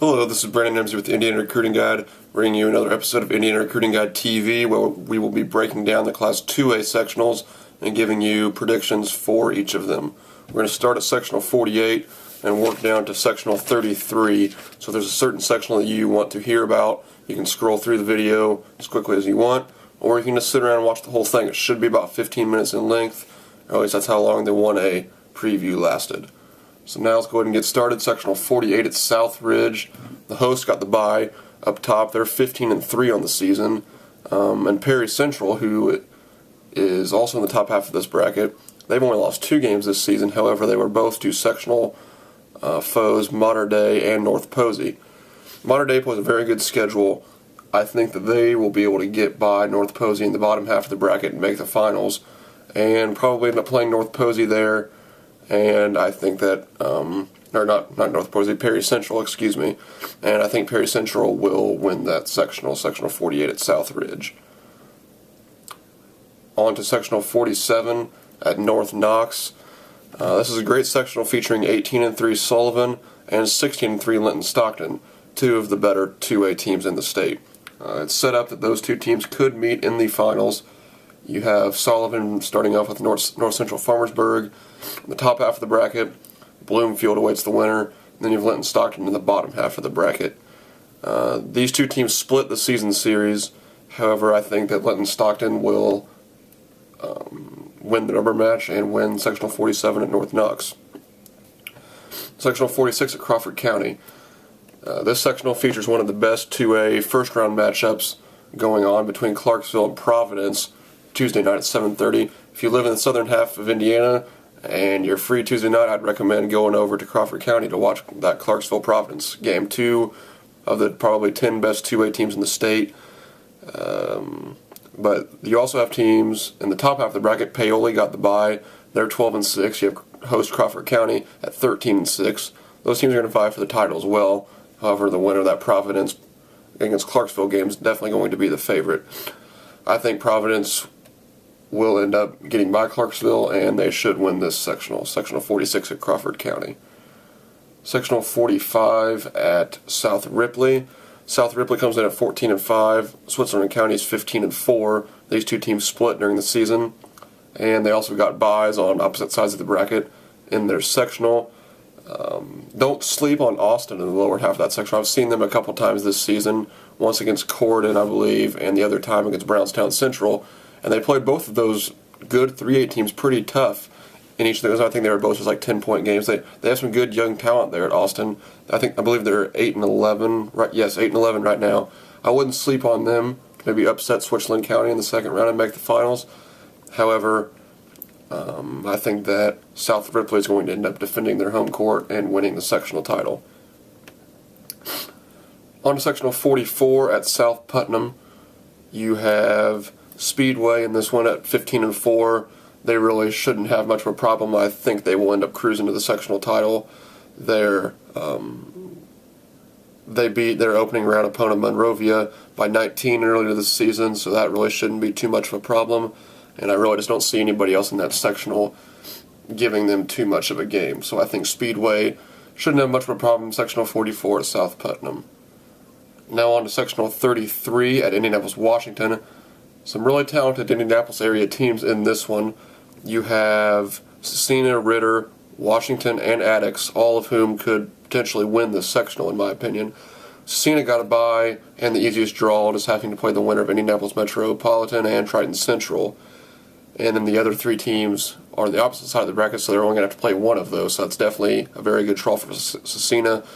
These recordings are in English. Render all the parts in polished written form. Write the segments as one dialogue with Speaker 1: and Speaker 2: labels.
Speaker 1: Hello, this is Brandon Ramsey with the Indiana Recruiting Guide, bringing you another episode of Indiana Recruiting Guide TV, where we will be breaking down the Class 2A sectionals and giving you predictions for each of them. We're going to start at Sectional 48 and work down to Sectional 33. So if there's a certain sectional that you want to hear about, you can scroll through the video as quickly as you want, or you can just sit around and watch the whole thing. It should be about 15 minutes in length, or at least that's how long the 1A preview lasted. So now let's go ahead and get started. Sectional 48 at South Ridge. The hosts got the bye up top. They're 15-3 on the season. And Perry Central, who is also in the top half of this bracket, they've only lost 2 games this season. However, they were both to sectional foes, Mater Dei and North Posey. Mater Dei plays a very good schedule. I think that they will be able to get by North Posey in the bottom half of the bracket and make the finals, and probably end up playing North Posey there. And I think that, or not North Posey, Perry Central, excuse me. And I think Perry Central will win that sectional 48 at South Ridge. On to sectional 47 at North Knox. This is a great sectional featuring 18-3 Sullivan and 16-3 Linton Stockton, 2 of the better 2A teams in the state. It's set up that those 2 teams could meet in the finals. You have Sullivan starting off with North Central Farmersburg. In the top half of the bracket, Bloomfield awaits the winner. And then you have Linton Stockton in the bottom half of the bracket. These 2 teams split the season series. However, I think that Linton Stockton will win the number match and win Sectional 47 at North Knox. Sectional 46 at Crawford County. This sectional features one of the best 2A first-round matchups going on between Clarksville and Providence, Tuesday night at 7:30. If you live in the southern half of Indiana and you're free Tuesday night, I'd recommend going over to Crawford County to watch that Clarksville-Providence game. 2 of the probably 10 best 2A teams in the state. But you also have teams in the top half of the bracket. Paoli got the bye. They're 12-6. You have host Crawford County at 13-6. Those teams are going to vie for the title as well. However, the winner of that Providence against Clarksville game is definitely going to be the favorite. I think Providence will end up getting by Clarksville, and they should win this sectional. Sectional 46 at Crawford County. Sectional 45 at South Ripley. South Ripley comes in at 14-5. Switzerland County is 15-4. These 2 teams split during the season, and they also got byes on opposite sides of the bracket in their sectional. Don't sleep on Austin in the lower half of that section. I've seen them a couple times this season, once against Corydon, I believe, and the other time against Brownstown Central. And they played both of those good 3A teams pretty tough in each of those. I think they were both just like 10-point games. They have some good young talent there at Austin. I believe they're 8-11. Right? Yes, 8-11 right now. I wouldn't sleep on them. Maybe upset Switzerland County in the second round and make the finals. However, I think that South Ripley is going to end up defending their home court and winning the sectional title. On to sectional 44 at South Putnam. You have Speedway in this one at 15-4. They really shouldn't have much of a problem. I think they will end up cruising to the sectional title. They beat their opening round opponent Monrovia by 19 earlier this season, so that really shouldn't be too much of a problem. And I really just don't see anybody else in that sectional giving them too much of a game. So I think Speedway shouldn't have much of a problem in sectional 44 at South Putnam. Now on to sectional 33 at Indianapolis, Washington. Some really talented Indianapolis area teams in this one. You have Cecina, Ritter, Washington, and Addix, all of whom could potentially win this sectional, in my opinion. Cecina got a bye, and the easiest draw is having to play the winner of Indianapolis Metropolitan and Triton Central. And then the other 3 teams are on the opposite side of the bracket, so they're only going to have to play one of those. So that's definitely a very good draw for Cecina.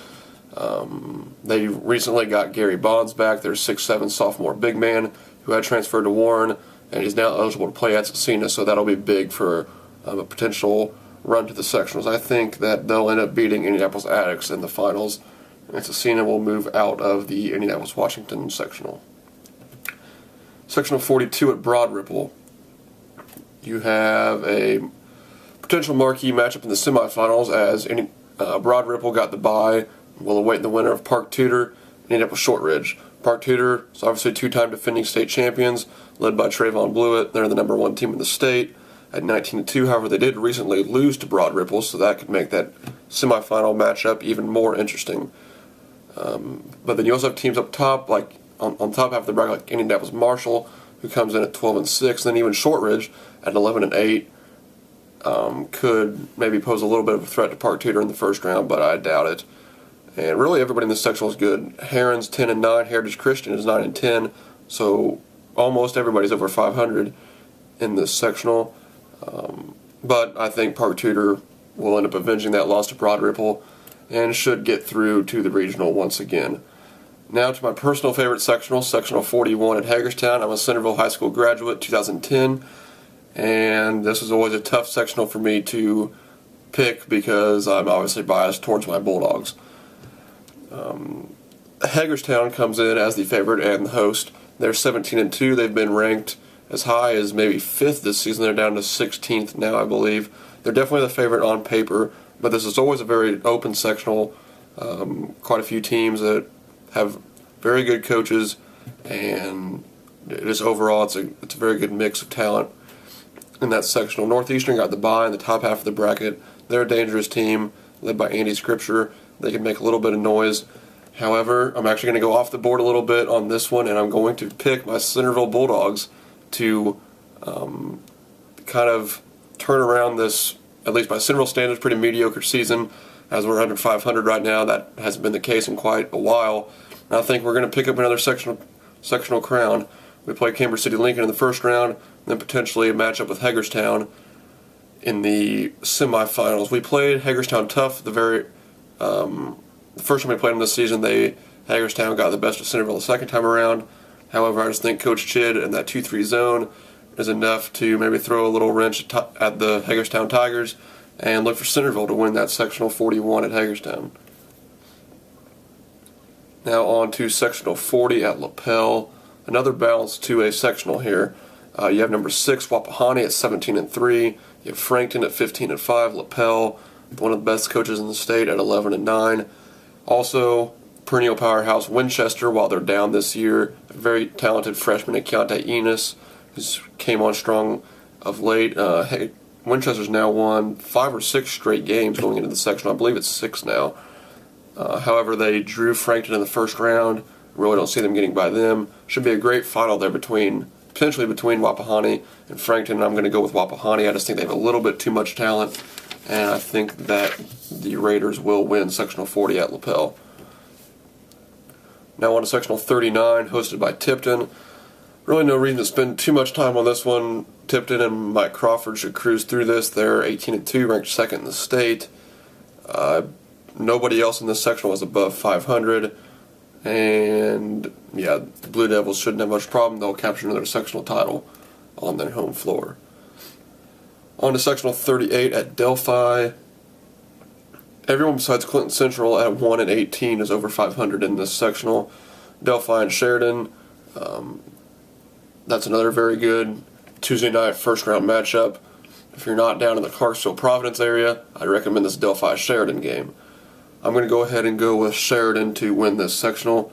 Speaker 1: They recently got Gary Bonds back, their 6'7" sophomore big man, who had transferred to Warren, and he's now eligible to play at Cecina, so that'll be big for a potential run to the sectionals. I think that they'll end up beating Indianapolis Addix in the finals, and Cecina will move out of the Indianapolis-Washington sectional. Sectional 42 at Broad Ripple. You have a potential marquee matchup in the semifinals as Broad Ripple got the bye. Will await the winner of Park Tudor and Indianapolis Shortridge. Park Tudor is obviously 2-time defending state champions, led by Trayvon Blewett. They're the number 1 team in the state at 19-2. However, they did recently lose to Broad Ripple, so that could make that semifinal matchup even more interesting. But then you also have teams up top, like on top half of the bracket, like Indianapolis Marshall, who comes in at 12-6, and then even Shortridge at 11-8 could maybe pose a little bit of a threat to Park Tudor in the first round, but I doubt it. And really, everybody in this sectional is good. Heron's 10-9, Heritage Christian is 9-10, so almost everybody's over 500 in this sectional. But I think Park Tudor will end up avenging that loss to Broad Ripple and should get through to the regional once again. Now to my personal favorite sectional, Sectional 41 at Hagerstown. I'm a Centerville High School graduate, 2010, and this is always a tough sectional for me to pick because I'm obviously biased towards my Bulldogs. Hagerstown comes in as the favorite and the host. They're 17-2. They've been ranked as high as maybe 5th this season. They're down to 16th now, I believe. They're definitely the favorite on paper, but this is always a very open sectional. Quite a few teams that have very good coaches, and just overall it's a very good mix of talent in that sectional. Northeastern got the bye in the top half of the bracket. They're a dangerous team led by Andy Scripture. They can make a little bit of noise. However, I'm actually going to go off the board a little bit on this one, and I'm going to pick my Centerville Bulldogs to kind of turn around this, at least by Centerville standards, pretty mediocre season. As we're under 500 right now, that hasn't been the case in quite a while. And I think we're going to pick up another sectional crown. We play Cambridge City Lincoln in the first round, then potentially a matchup with Hagerstown in the semifinals. We played Hagerstown tough the first time we played them this season. Hagerstown got the best of Centerville the second time around. However, I just think Coach Chid and that 2-3 zone is enough to maybe throw a little wrench at the Hagerstown Tigers and look for Centerville to win that Sectional 41 at Hagerstown. Now on to Sectional 40 at LaPel. Another balance to a sectional here. You have number 6, Wapahani, at 17-3. You have Frankton at 15-5. LaPel, one of the best coaches in the state, at 11-9. Also, perennial powerhouse Winchester, while they're down this year. A very talented freshman at Keontae Enos, who's came on strong of late. Winchester's now won 5 or 6 straight games going into the sectional. I believe it's 6 now. However, they drew Frankton in the first round. Really don't see them getting by them. Should be a great final there potentially between Wapahani and Frankton. I'm going to go with Wapahani. I just think they have a little bit too much talent, and I think that the Raiders will win Sectional 40 at LaPel. Now on to Sectional 39, hosted by Tipton. Really no reason to spend too much time on this one. Tipton and Mike Crawford should cruise through this. They're 18-2, ranked second in the state. Nobody else in this sectional is above 500. And, yeah, the Blue Devils shouldn't have much problem. They'll capture another sectional title on their home floor. On to Sectional 38 at Delphi. Everyone besides Clinton Central at 1-18 is over 500 in this sectional. Delphi and Sheridan, that's another very good Tuesday night first-round matchup. If you're not down in the Clarksville-Providence area, I'd recommend this Delphi-Sheridan game. I'm going to go ahead and go with Sheridan to win this sectional.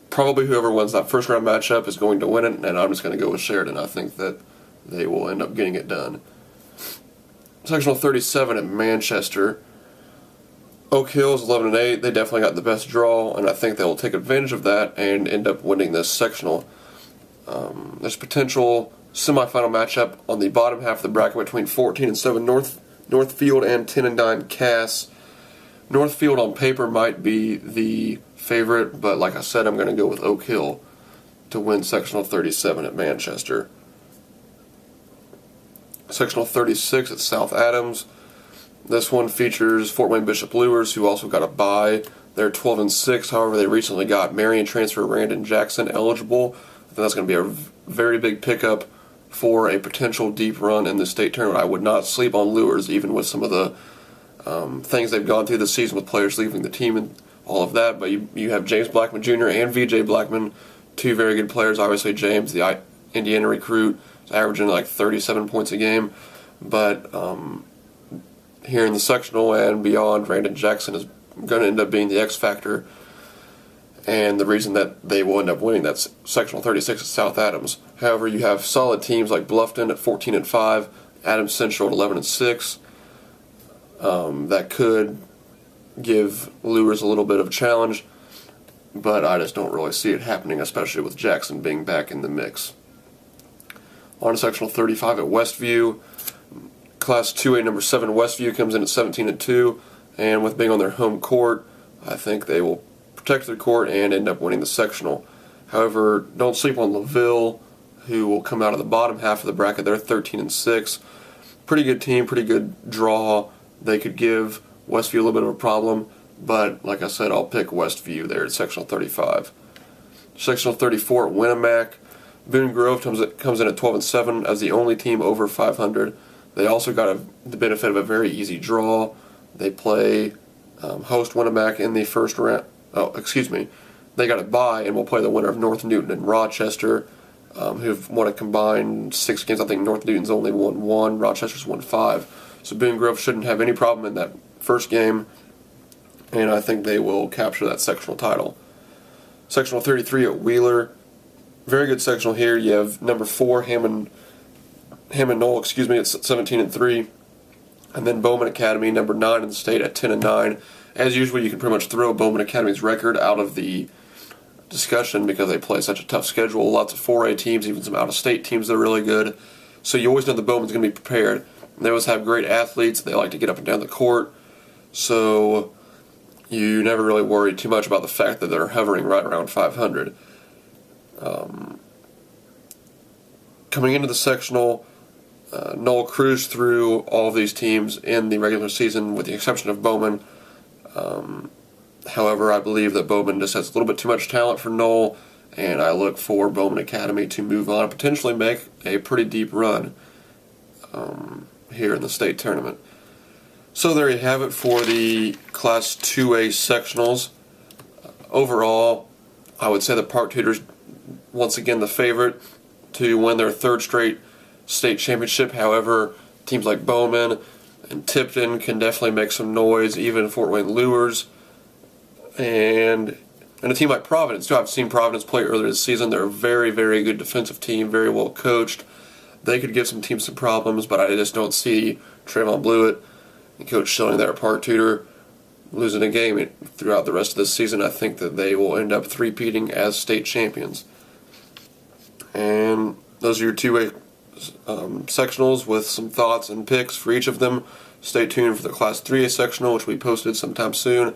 Speaker 1: Probably whoever wins that first-round matchup is going to win it, and I'm just going to go with Sheridan. I think that they will end up getting it done. Sectional 37 at Manchester. Oak Hill is 11-8. They definitely got the best draw, and I think they will take advantage of that and end up winning this sectional. There's potential semifinal matchup on the bottom half of the bracket between 14-7 Northfield and 10-9 Cass. Northfield on paper might be the favorite, but like I said, I'm going to go with Oak Hill to win Sectional 37 at Manchester. Sectional 36 at South Adams. This one features Fort Wayne Bishop Luers, who also got a bye. They're 12-6. However, they recently got Marion transfer Randon Jackson eligible. I think that's going to be a very big pickup for a potential deep run in the state tournament. I would not sleep on Luers, even with some of the things they've gone through this season with players leaving the team and all of that. But you have James Blackman Jr. and VJ Blackman, two very good players. Obviously, James, the Indiana recruit, is averaging like 37 points a game. But here in the sectional and beyond, Randon Jackson is going to end up being the X factor and the reason that they will end up winning that Sectional 36 at South Adams. However, you have solid teams like Bluffton at 14-5, Adams Central at 11-6. That could give Luers a little bit of a challenge. but I just don't really see it happening, especially with Jackson being back in the mix. On to Sectional 35 at Westview. Class 2A number 7 Westview comes in at 17-2, and with being on their home court, I think they will protect their court and end up winning the sectional. However, don't sleep on LaVille, who will come out of the bottom half of the bracket. They're 13-6. Pretty good team, pretty good draw. They could give Westview a little bit of a problem, but like I said, I'll pick Westview there at Sectional 35. Sectional 34 at Winnemac. Boone Grove comes in at 12-7 as the only team over 500. They also got the benefit of a very easy draw. They play host Winnemac in the first round. They got a bye and will play the winner of North Newton and Rochester, who've won a combined 6 games. I think North Newton's only won 1, Rochester's won 5. So Boone Grove shouldn't have any problem in that first game, and I think they will capture that sectional title. Sectional 33 at Wheeler. Very good sectional here. You have number 4 Hammond Knoll, it's 17-3, and then Bowman Academy, number 9 in the state, at 10-9. As usual, you can pretty much throw Bowman Academy's record out of the discussion because they play such a tough schedule. Lots of 4A teams, even some out-of-state teams that are really good. So you always know the Bowman's going to be prepared. They always have great athletes. They like to get up and down the court. So you never really worry too much about the fact that they're hovering right around 500. Coming into the sectional, Knoll cruised through all of these teams in the regular season with the exception of Bowman. However, I believe that Bowman just has a little bit too much talent for Knoll, and I look for Bowman Academy to move on and potentially make a pretty deep run here in the state tournament. So there you have it for the Class 2A sectionals. Overall, I would say the Park Tudors once again the favorite to win their 3rd straight state championship. However, teams like Bowman and Tipton can definitely make some noise, even Fort Wayne Lures. And a team like Providence, too. I've seen Providence play earlier this season. They're a very, very good defensive team, very well coached. They could give some teams some problems, but I just don't see Trayvon Blewett and Coach Schilling there at Park Tudor losing a game throughout the rest of this season. I think that they will end up three-peating as state champions. And those are your 2A sectionals with some thoughts and picks for each of them. Stay tuned for the Class 3A sectional, which we posted sometime soon,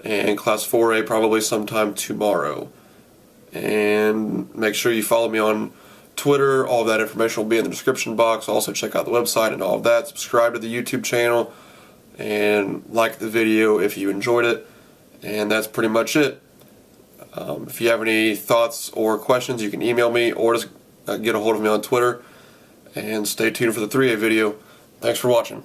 Speaker 1: and Class 4A probably sometime tomorrow. And make sure you follow me on Twitter. All of that information will be in the description box. Also check out the website and all of that. Subscribe to the YouTube channel and like the video if you enjoyed it. And that's pretty much it. If you have any thoughts or questions, you can email me or just get a hold of me on Twitter. And stay tuned for the 3A video. Thanks for watching.